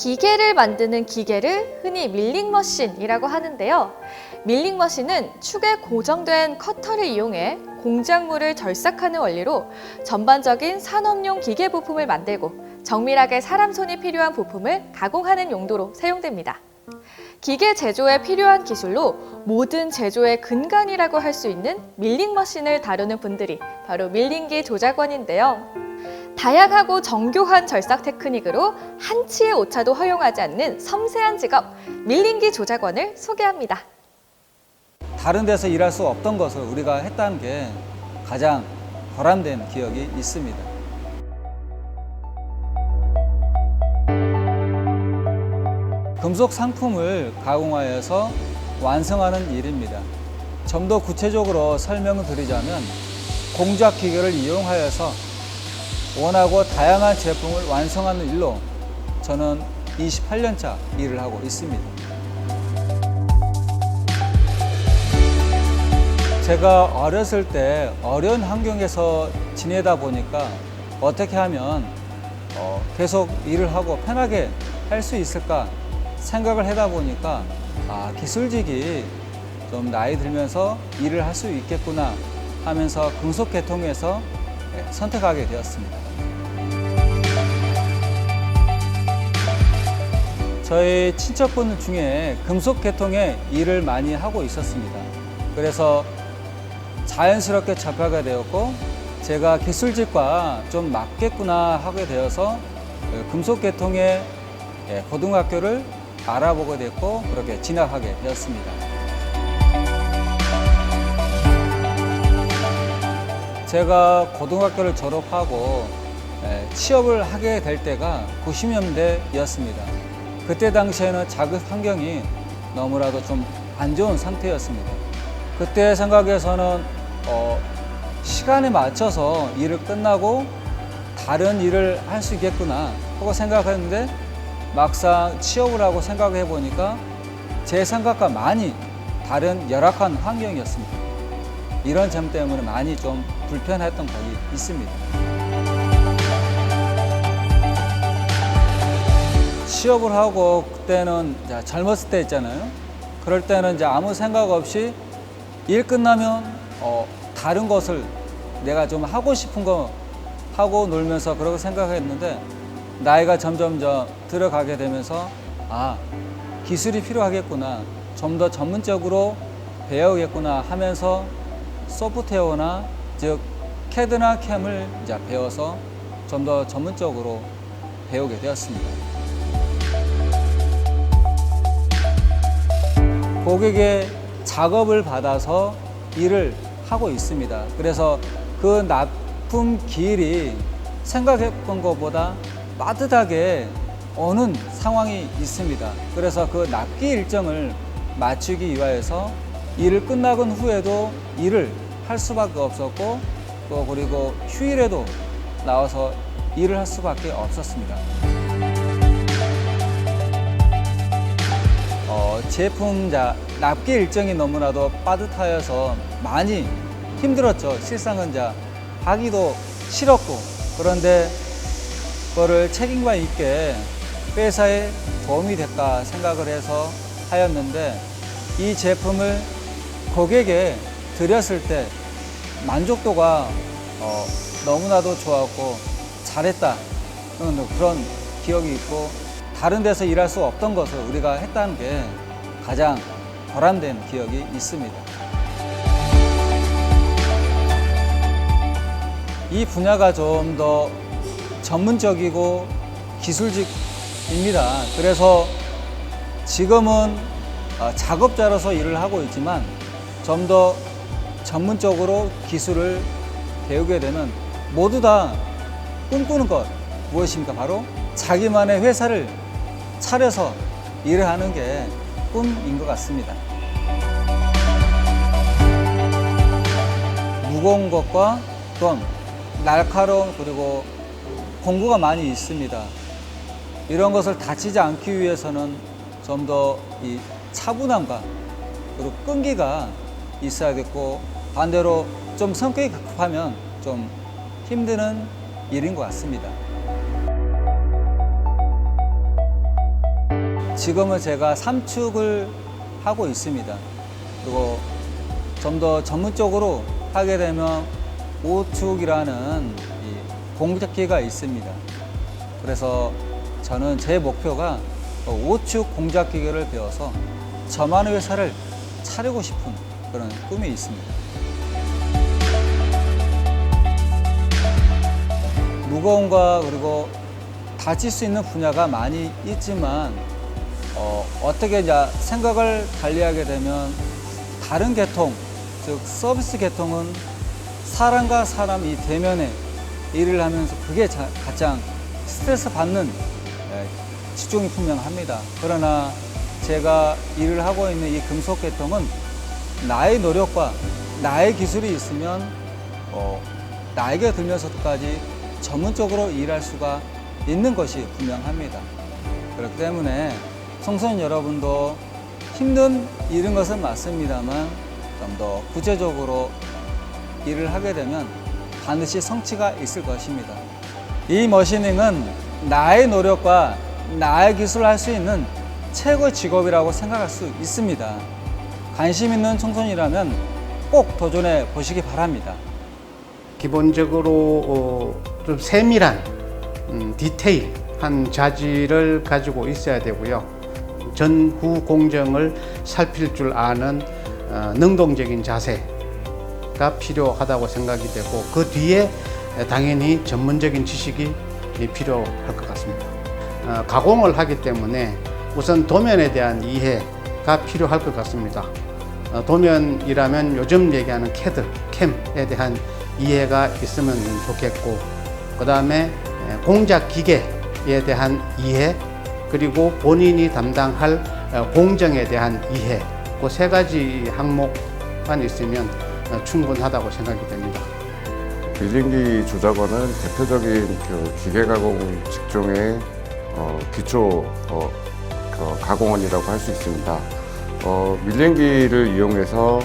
기계를 만드는 기계를 흔히 밀링머신이라고 하는데요. 밀링머신은 축에 고정된 커터를 이용해 공작물을 절삭하는 원리로 전반적인 산업용 기계 부품을 만들고 정밀하게 사람 손이 필요한 부품을 가공하는 용도로 사용됩니다. 기계 제조에 필요한 기술로 모든 제조의 근간이라고 할 수 있는 밀링머신을 다루는 분들이 바로 밀링기 조작원인데요. 다양하고 정교한 절삭 테크닉으로 한치의 오차도 허용하지 않는 섬세한 직업, 밀링기 조작원을 소개합니다. 다른 데서 일할 수 없던 것을 우리가 했다는 게 가장 보람된 기억이 있습니다. 금속 상품을 가공하여서 완성하는 일입니다. 좀 더 구체적으로 설명을 드리자면 공작 기계를 이용하여서 원하고 다양한 제품을 완성하는 일로 저는 28년차 일을 하고 있습니다. 제가 어렸을 때 어려운 환경에서 지내다 보니까 어떻게 하면 계속 일을 하고 편하게 할 수 있을까 생각을 하다 보니까 기술직이 좀 나이 들면서 일을 할 수 있겠구나 하면서 금속계통에서 선택하게 되었습니다. 저희 친척분 중에 금속계통에 일을 많이 하고 있었습니다. 그래서 자연스럽게 접하게 되었고 제가 기술직과 좀 맞겠구나 하게 되어서 금속계통의 고등학교를 알아보게 됐고 그렇게 진학하게 되었습니다. 제가 고등학교를 졸업하고 취업을 하게 될 때가 90년대였습니다. 그때 당시에는 자급 환경이 너무나도 좀 안 좋은 상태였습니다. 그때 생각에서는 시간에 맞춰서 일을 끝나고 다른 일을 할 수 있겠구나 하고 생각했는데 막상 취업을 하고 생각해 보니까 제 생각과 많이 다른 열악한 환경이었습니다. 이런 점 때문에 많이 좀 불편했던 적이 있습니다. 취업을 하고 그때는 젊었을 때 있잖아요. 그럴 때는 이제 아무 생각 없이 일 끝나면 다른 것을 내가 좀 하고 싶은 거 하고 놀면서 그러고 생각했는데 나이가 점점 들어가게 되면서 기술이 필요하겠구나, 좀 더 전문적으로 배우겠구나 하면서 소프트웨어나 즉 CAD나 CAM을 이제 배워서 좀 더 전문적으로 배우게 되었습니다. 고객의 작업을 받아서 일을 하고 있습니다. 그래서 그 납품 기일이 생각했던 것보다 빠듯하게 오는 상황이 있습니다. 그래서 그 납기 일정을 맞추기 위하여서 일을 끝나건 후에도 일을 할 수밖에 없었고 또 그리고 휴일에도 나와서 일을 할 수밖에 없었습니다. 제품 납기 일정이 너무나도 빠듯하여서 많이 힘들었죠. 실상은 하기도 싫었고 그런데 그거를 책임감 있게 회사에 도움이 됐다 생각을 해서 하였는데 이 제품을 고객에게 드렸을 때 만족도가 너무나도 좋았고 잘했다 그런 기억이 있고 다른 데서 일할 수 없던 것을 우리가 했다는 게 가장 보람된 기억이 있습니다. 이 분야가 좀 더 전문적이고 기술직입니다. 그래서 지금은 작업자로서 일을 하고 있지만 좀 더 전문적으로 기술을 배우게 되면 모두 다 꿈꾸는 것 무엇입니까? 바로 자기만의 회사를 차려서 일을 하는 게 꿈인 것 같습니다. 무거운 것과 돈, 날카로운 그리고 공구가 많이 있습니다. 이런 것을 다치지 않기 위해서는 좀 더 이 차분함과 그리고 끈기가 있어야겠고 반대로 좀 성격이 급하면 좀 힘드는 일인 것 같습니다. 지금은 제가 3축을 하고 있습니다. 그리고 좀 더 전문적으로 하게 되면 5축이라는 공작기가 있습니다. 그래서 저는 제 목표가 5축 공작기계를 배워서 저만의 회사를 차리고 싶은 그런 꿈이 있습니다. 무거움과 그리고 다칠 수 있는 분야가 많이 있지만 어떻게 이제 생각을 달리하게 되면 다른 계통, 즉 서비스 계통은 사람과 사람이 대면에 일을 하면서 그게 가장 스트레스 받는 직종이 분명합니다. 그러나 제가 일을 하고 있는 이 금속 계통은 나의 노력과 나의 기술이 있으면 나에게 들면서까지 전문적으로 일할 수가 있는 것이 분명합니다. 그렇기 때문에 청소년 여러분도 힘든 일인 것은 맞습니다만 좀 더 구체적으로 일을 하게 되면 반드시 성취가 있을 것입니다. 이 머시닝은 나의 노력과 나의 기술을 할 수 있는 최고의 직업이라고 생각할 수 있습니다. 관심 있는 청소년이라면 꼭 도전해 보시기 바랍니다. 기본적으로 좀 세밀한 디테일한 자질을 가지고 있어야 되고요. 전후 공정을 살필 줄 아는 능동적인 자세가 필요하다고 생각이 되고, 그 뒤에 당연히 전문적인 지식이 필요할 것 같습니다. 가공을 하기 때문에 우선 도면에 대한 이해가 필요할 것 같습니다. 도면이라면 요즘 얘기하는 CAD, CAM에 대한 이해가 있으면 좋겠고, 그 다음에 공작 기계에 대한 이해, 그리고 본인이 담당할 공정에 대한 이해, 그 세 가지 항목만 있으면 충분하다고 생각이 됩니다. 밀링기 조작원은 대표적인 기계 가공 직종의 기초 가공원이라고 할 수 있습니다. 밀링기를 이용해서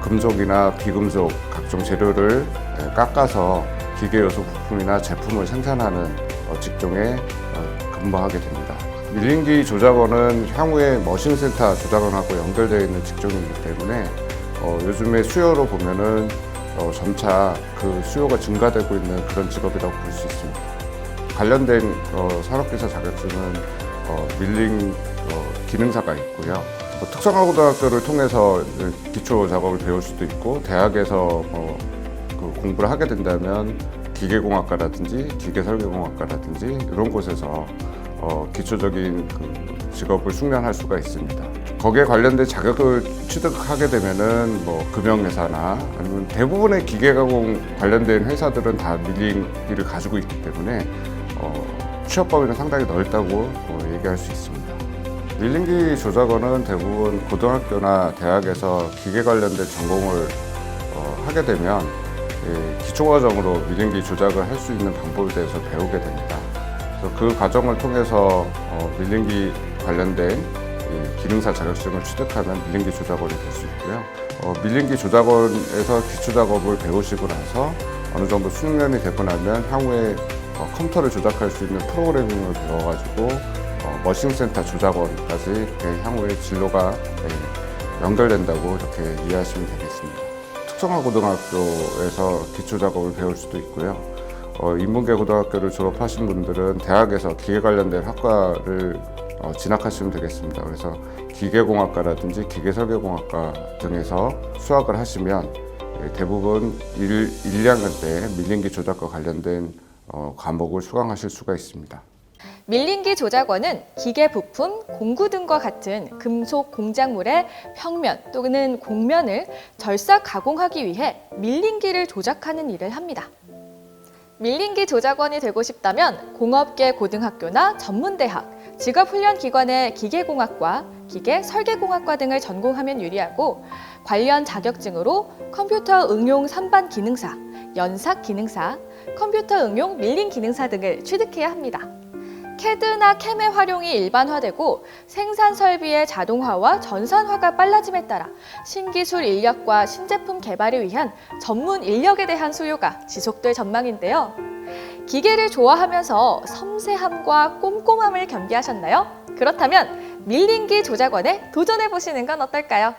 금속이나 비금속 각종 재료를 깎아서 기계 요소 부품이나 제품을 생산하는 직종에 근무하게 됩니다. 밀링기 조작원은 향후에 머신센터 조작원하고 연결되어 있는 직종이기 때문에 요즘에 수요로 보면은 점차 그 수요가 증가되고 있는 그런 직업이라고 볼 수 있습니다. 관련된 산업기사 자격증은 밀링 기능사가 있고요. 특성화고등학교를 통해서 기초 작업을 배울 수도 있고, 대학에서 그 공부를 하게 된다면 기계공학과라든지 기계설계공학과라든지 이런 곳에서 기초적인 그 직업을 숙련할 수가 있습니다. 거기에 관련된 자격을 취득하게 되면은 금융회사나 아니면 대부분의 기계가공 관련된 회사들은 다 밀링기를 가지고 있기 때문에 취업 범위는 상당히 넓다고 얘기할 수 있습니다. 밀링기 조작원은 대부분 고등학교나 대학에서 기계 관련된 전공을 하게 되면 기초과정으로 밀링기 조작을 할 수 있는 방법에 대해서 배우게 됩니다. 그래서 그 과정을 통해서 밀링기 관련된 기능사 자격증을 취득하면 밀링기 조작원이 될 수 있고요. 밀링기 조작원에서 기초 작업을 배우시고 나서 어느 정도 숙련이 되고 나면 향후에 컴퓨터를 조작할 수 있는 프로그래밍을 배워가지고 머신센터 조작원까지 향후에 진로가 연결된다고 이렇게 이해하시면 되겠습니다. 특성화고등학교에서 기초 작업을 배울 수도 있고요. 인문계 고등학교를 졸업하신 분들은 대학에서 기계 관련된 학과를 진학하시면 되겠습니다. 그래서 기계공학과라든지 기계설계공학과 등에서 수학을 하시면 대부분 1, 2학년 때 밀링기 조작과 관련된 과목을 수강하실 수가 있습니다. 밀링기 조작원은 기계 부품, 공구 등과 같은 금속 공작물의 평면 또는 곡면을 절삭 가공하기 위해 밀링기를 조작하는 일을 합니다. 밀링기 조작원이 되고 싶다면 공업계 고등학교나 전문대학, 직업훈련기관의 기계공학과, 기계설계공학과 등을 전공하면 유리하고, 관련 자격증으로 컴퓨터 응용 선반 기능사, 연삭 기능사, 컴퓨터 응용 밀링 기능사 등을 취득해야 합니다. CAD나 CAM의 활용이 일반화되고 생산 설비의 자동화와 전산화가 빨라짐에 따라 신기술 인력과 신제품 개발을 위한 전문 인력에 대한 수요가 지속될 전망인데요. 기계를 좋아하면서 섬세함과 꼼꼼함을 겸비하셨나요? 그렇다면 밀링기 조작원에 도전해 보시는 건 어떨까요?